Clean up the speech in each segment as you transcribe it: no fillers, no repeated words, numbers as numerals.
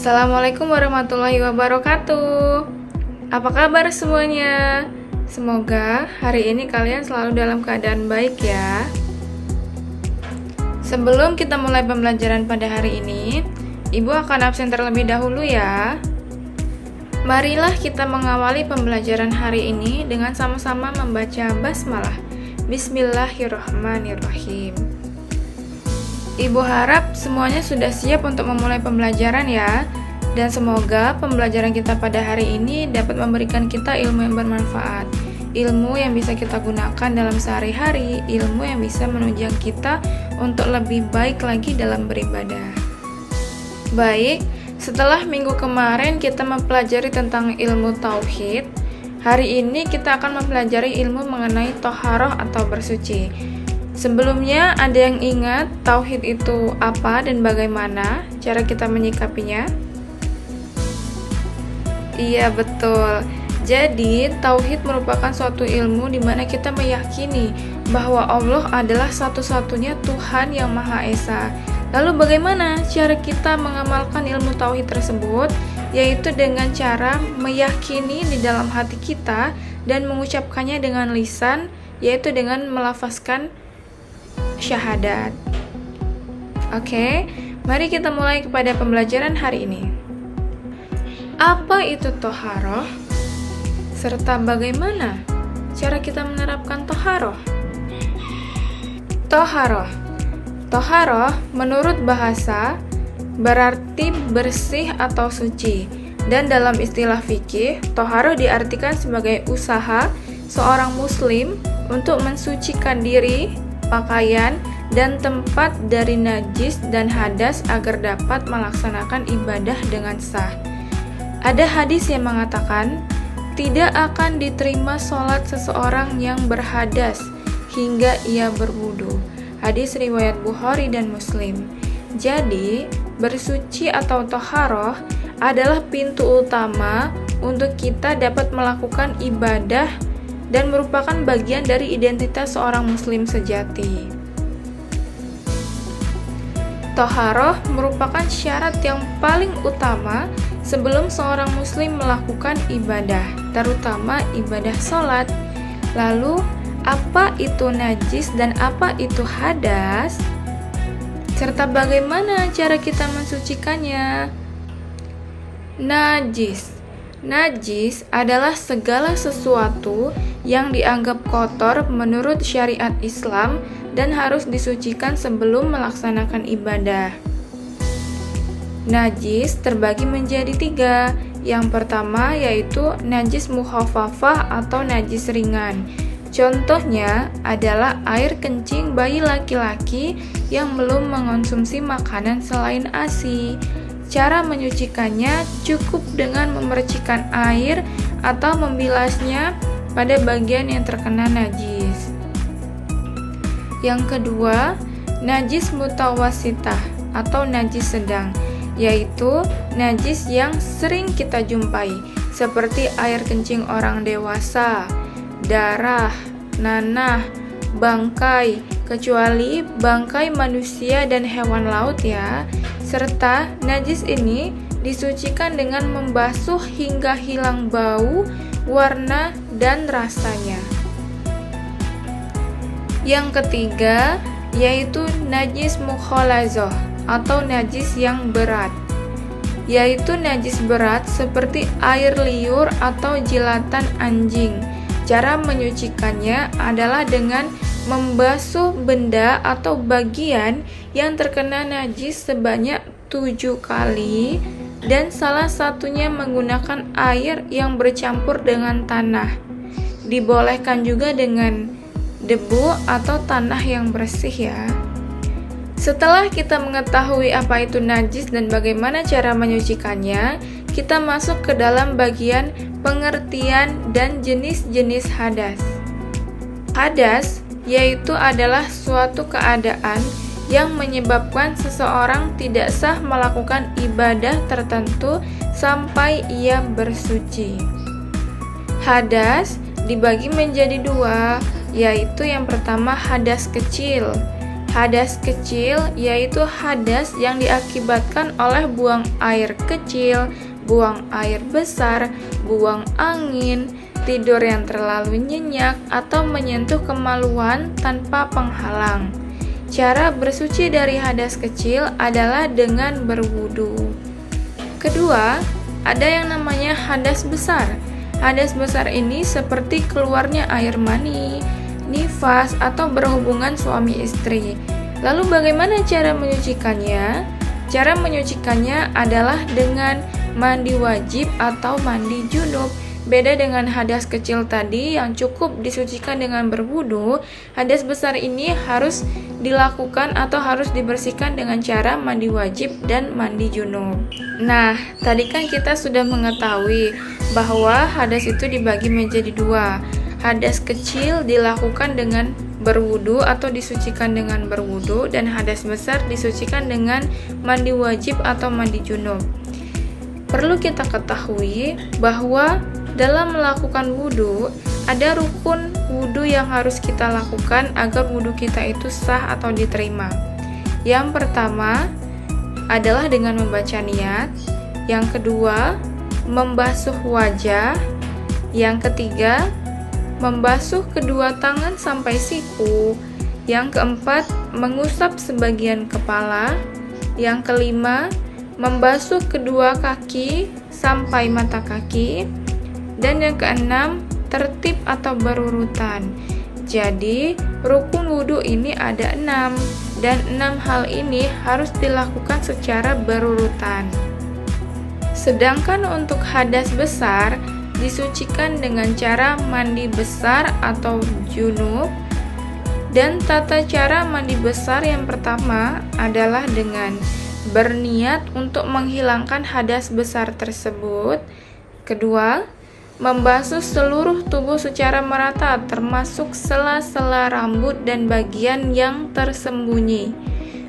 Assalamualaikum warahmatullahi wabarakatuh. Apa kabar semuanya? Semoga hari ini kalian selalu dalam keadaan baik ya. Sebelum kita mulai pembelajaran pada hari ini, Ibu akan absen terlebih dahulu ya. Marilah kita mengawali pembelajaran hari ini dengan sama-sama membaca basmalah. Bismillahirrahmanirrahim. Ibu harap semuanya sudah siap untuk memulai pembelajaran ya. Dan semoga pembelajaran kita pada hari ini dapat memberikan kita ilmu yang bermanfaat. Ilmu yang bisa kita gunakan dalam sehari-hari, ilmu yang bisa menunjang kita untuk lebih baik lagi dalam beribadah. Baik, setelah minggu kemarin kita mempelajari tentang ilmu tauhid, hari ini kita akan mempelajari ilmu mengenai toharoh atau bersuci. Sebelumnya, ada yang ingat tauhid itu apa dan bagaimana cara kita menyikapinya? Iya, betul. Jadi, tauhid merupakan suatu ilmu di mana kita meyakini bahwa Allah adalah satu-satunya Tuhan yang Maha Esa. Lalu bagaimana cara kita mengamalkan ilmu tauhid tersebut? Yaitu dengan cara meyakini di dalam hati kita dan mengucapkannya dengan lisan, yaitu dengan melafazkan syahadat. Oke, mari kita mulai kepada pembelajaran hari ini. Apa itu toharoh? Serta bagaimana cara kita menerapkan toharoh? Toharoh menurut bahasa berarti bersih atau suci. Dan dalam istilah fikih, toharoh diartikan sebagai usaha seorang muslim untuk mensucikan diri, pakaian, dan tempat dari najis dan hadas agar dapat melaksanakan ibadah dengan sah. Ada hadis yang mengatakan, tidak akan diterima sholat seseorang yang berhadas hingga ia berwudu. Hadis riwayat Bukhari dan Muslim. Jadi, bersuci atau toharoh adalah pintu utama untuk kita dapat melakukan ibadah dan merupakan bagian dari identitas seorang muslim sejati. Toharoh merupakan syarat yang paling utama sebelum seorang muslim melakukan ibadah, terutama ibadah sholat. Lalu, apa itu najis dan apa itu hadas? Serta bagaimana cara kita mensucikannya? Najis adalah segala sesuatu yang dianggap kotor menurut syariat Islam dan harus disucikan sebelum melaksanakan ibadah. Najis terbagi menjadi 3. Yang pertama yaitu najis mukhafafah atau najis ringan. Contohnya adalah air kencing bayi laki-laki yang belum mengonsumsi makanan selain ASI. Cara menyucikannya cukup dengan memercikkan air atau membilasnya pada bagian yang terkena najis. Yang kedua, najis mutawasitah atau najis sedang, yaitu najis yang sering kita jumpai, seperti air kencing orang dewasa, darah, nanah, bangkai, kecuali bangkai manusia dan hewan laut ya. Serta najis ini disucikan dengan membasuh hingga hilang bau, warna, dan rasanya. Yang ketiga yaitu najis mukhalazoh atau najis yang berat, yaitu najis berat seperti air liur atau jilatan anjing. Cara menyucikannya adalah dengan membasuh benda atau bagian yang terkena najis sebanyak 7 kali dan salah satunya menggunakan air yang bercampur dengan tanah. Dibolehkan juga dengan debu atau tanah yang bersih ya. Setelah kita mengetahui apa itu najis dan bagaimana cara menyucikannya, kita masuk ke dalam bagian pengertian dan jenis-jenis hadas. Hadas yaitu adalah suatu keadaan yang menyebabkan seseorang tidak sah melakukan ibadah tertentu sampai ia bersuci. Hadas dibagi menjadi 2, yaitu yang pertama hadas kecil. Hadas kecil yaitu hadas yang diakibatkan oleh buang air kecil, buang air besar, buang angin, tidur yang terlalu nyenyak, atau menyentuh kemaluan tanpa penghalang. Cara bersuci dari hadas kecil adalah dengan berwudu. Kedua, ada yang namanya hadas besar. Hadas besar ini seperti keluarnya air mani, nifas, atau berhubungan suami istri. Lalu bagaimana cara menyucikannya? Cara menyucikannya adalah dengan mandi wajib atau mandi junub. Beda dengan hadas kecil tadi yang cukup disucikan dengan berwudu, hadas besar ini harus dilakukan atau harus dibersihkan dengan cara mandi wajib dan mandi junub. Nah, tadi kan kita sudah mengetahui bahwa hadas itu dibagi menjadi dua. Hadas kecil dilakukan dengan berwudu atau disucikan dengan berwudu, dan hadas besar disucikan dengan mandi wajib atau mandi junub. Perlu kita ketahui bahwa dalam melakukan wudu, ada rukun wudu yang harus kita lakukan agar wudu kita itu sah atau diterima. Yang pertama adalah dengan membaca niat. Yang kedua, membasuh wajah. Yang ketiga, membasuh kedua tangan sampai siku. Yang keempat, mengusap sebagian kepala. Yang kelima, membasuh kedua kaki sampai mata kaki. Dan yang keenam, tertib atau berurutan. Jadi, rukun wudhu ini ada 6, dan 6 hal ini harus dilakukan secara berurutan. Sedangkan untuk hadas besar, disucikan dengan cara mandi besar atau junub. Dan tata cara mandi besar yang pertama adalah dengan berniat untuk menghilangkan hadas besar tersebut. Kedua, membasuh seluruh tubuh secara merata, termasuk sela-sela rambut dan bagian yang tersembunyi.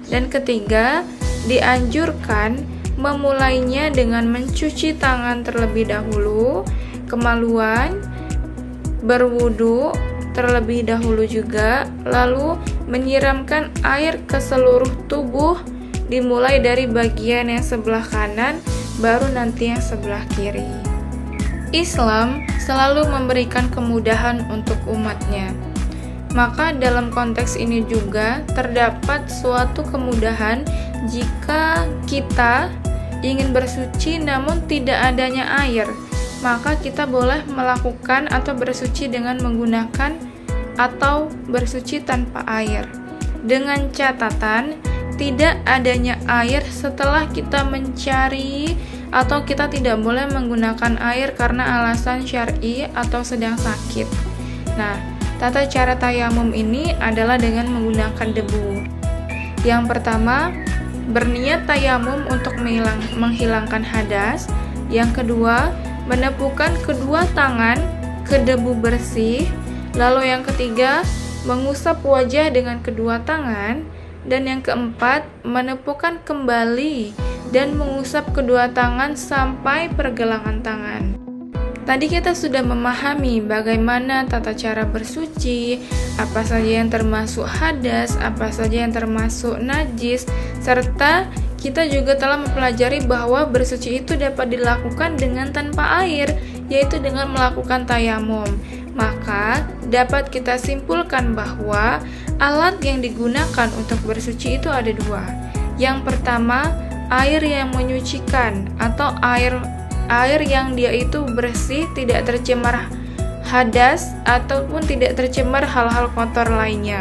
Dan ketiga, dianjurkan memulainya dengan mencuci tangan terlebih dahulu, kemaluan, berwudu terlebih dahulu juga, lalu menyiramkan air ke seluruh tubuh, dimulai dari bagian yang sebelah kanan, baru nanti yang sebelah kiri. Islam selalu memberikan kemudahan untuk umatnya. Maka dalam konteks ini juga terdapat suatu kemudahan jika kita ingin bersuci namun tidak adanya air, maka kita boleh melakukan atau bersuci dengan menggunakan atau bersuci tanpa air. Dengan catatan tidak adanya air setelah kita mencari, atau kita tidak boleh menggunakan air karena alasan syar'i atau sedang sakit. Nah, tata cara tayamum ini adalah dengan menggunakan debu. Yang pertama, berniat tayamum untuk menghilangkan hadas. Yang kedua, menepukkan kedua tangan ke debu bersih. Lalu yang ketiga, mengusap wajah dengan kedua tangan. Dan yang keempat, menepukkan kembali dan mengusap kedua tangan sampai pergelangan tangan. Tadi kita sudah memahami bagaimana tata cara bersuci, apa saja yang termasuk hadas, apa saja yang termasuk najis, serta kita juga telah mempelajari bahwa bersuci itu dapat dilakukan dengan tanpa air, yaitu dengan melakukan tayamum. Maka dapat kita simpulkan bahwa alat yang digunakan untuk bersuci itu ada dua. Yang pertama, air yang menyucikan atau air yang dia itu bersih, tidak tercemar hadas ataupun tidak tercemar hal-hal kotor lainnya.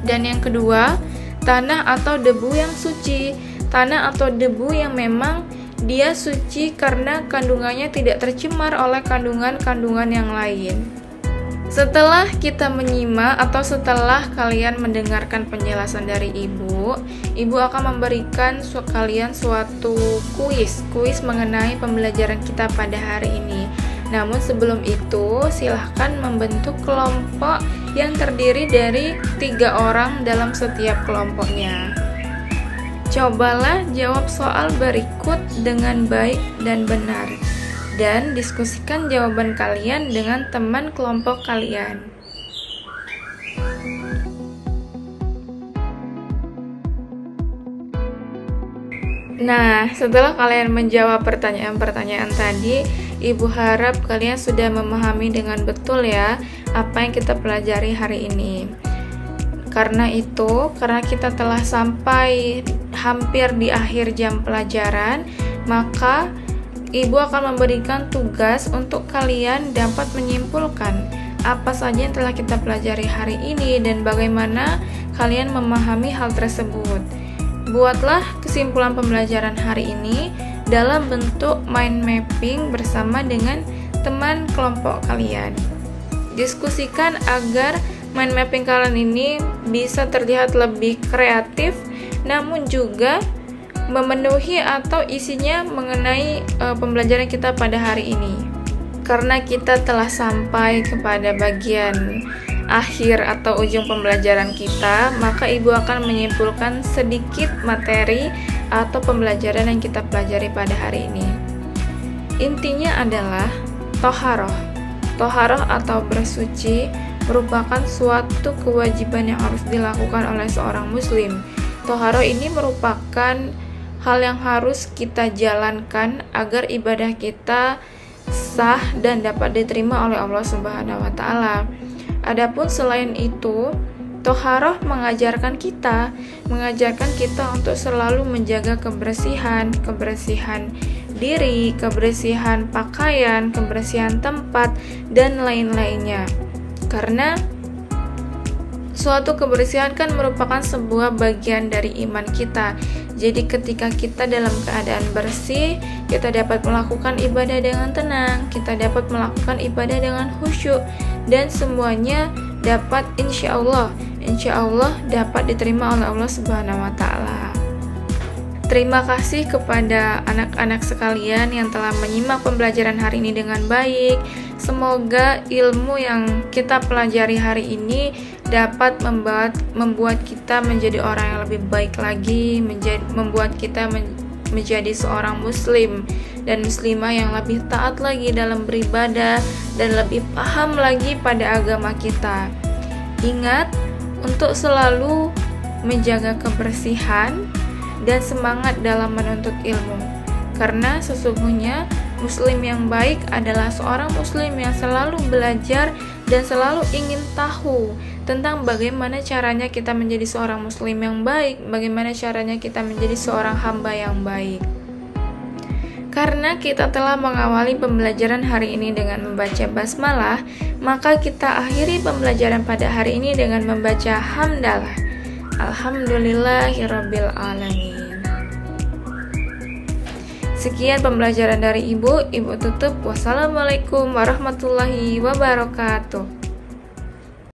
Dan yang kedua, tanah atau debu yang suci. Tanah atau debu yang memang dia suci karena kandungannya tidak tercemar oleh kandungan-kandungan yang lain. Setelah kita menyimak atau setelah kalian mendengarkan penjelasan dari ibu akan memberikan kalian suatu kuis mengenai pembelajaran kita pada hari ini. Namun sebelum itu, silahkan membentuk kelompok yang terdiri dari 3 orang dalam setiap kelompoknya. Cobalah jawab soal berikut dengan baik dan benar, dan diskusikan jawaban kalian dengan teman kelompok kalian. Nah, setelah kalian menjawab pertanyaan-pertanyaan tadi, Ibu harap kalian sudah memahami dengan betul ya apa yang kita pelajari hari ini. Karena kita telah sampai hampir di akhir jam pelajaran, maka Ibu akan memberikan tugas untuk kalian dapat menyimpulkan apa saja yang telah kita pelajari hari ini dan bagaimana kalian memahami hal tersebut. Buatlah kesimpulan pembelajaran hari ini dalam bentuk mind mapping bersama dengan teman kelompok kalian. Diskusikan agar mind mapping kalian ini bisa terlihat lebih kreatif, namun juga memenuhi atau isinya mengenai pembelajaran kita pada hari ini. Karena kita telah sampai kepada bagian akhir atau ujung pembelajaran kita, maka Ibu akan menyimpulkan sedikit materi atau pembelajaran yang kita pelajari pada hari ini. Intinya adalah toharoh. Toharoh atau bersuci merupakan suatu kewajiban yang harus dilakukan oleh seorang muslim. Toharoh ini merupakan hal yang harus kita jalankan agar ibadah kita sah dan dapat diterima oleh Allah Subhanahu wa taala. Adapun selain itu, toharoh mengajarkan kita untuk selalu menjaga kebersihan diri, kebersihan pakaian, kebersihan tempat, dan lain-lainnya. Karena suatu kebersihan kan merupakan sebuah bagian dari iman kita. Jadi ketika kita dalam keadaan bersih, kita dapat melakukan ibadah dengan tenang, kita dapat melakukan ibadah dengan khusyuk, dan semuanya dapat insya Allah dapat diterima oleh Allah Subhanahu wa taala. Terima kasih kepada anak-anak sekalian yang telah menyimak pembelajaran hari ini dengan baik. Semoga ilmu yang kita pelajari hari ini dapat membuat kita menjadi orang yang lebih baik lagi, membuat kita menjadi seorang muslim dan muslimah yang lebih taat lagi dalam beribadah dan lebih paham lagi pada agama kita. Ingat untuk selalu menjaga kebersihan dan semangat dalam menuntut ilmu, karena sesungguhnya muslim yang baik adalah seorang muslim yang selalu belajar dan selalu ingin tahu tentang bagaimana caranya kita menjadi seorang muslim yang baik, bagaimana caranya kita menjadi seorang hamba yang baik. Karena kita telah mengawali pembelajaran hari ini dengan membaca basmalah, maka kita akhiri pembelajaran pada hari ini dengan membaca hamdalah. Alhamdulillahirabbil alamin. Sekian pembelajaran dari Ibu tutup. Wassalamualaikum warahmatullahi wabarakatuh.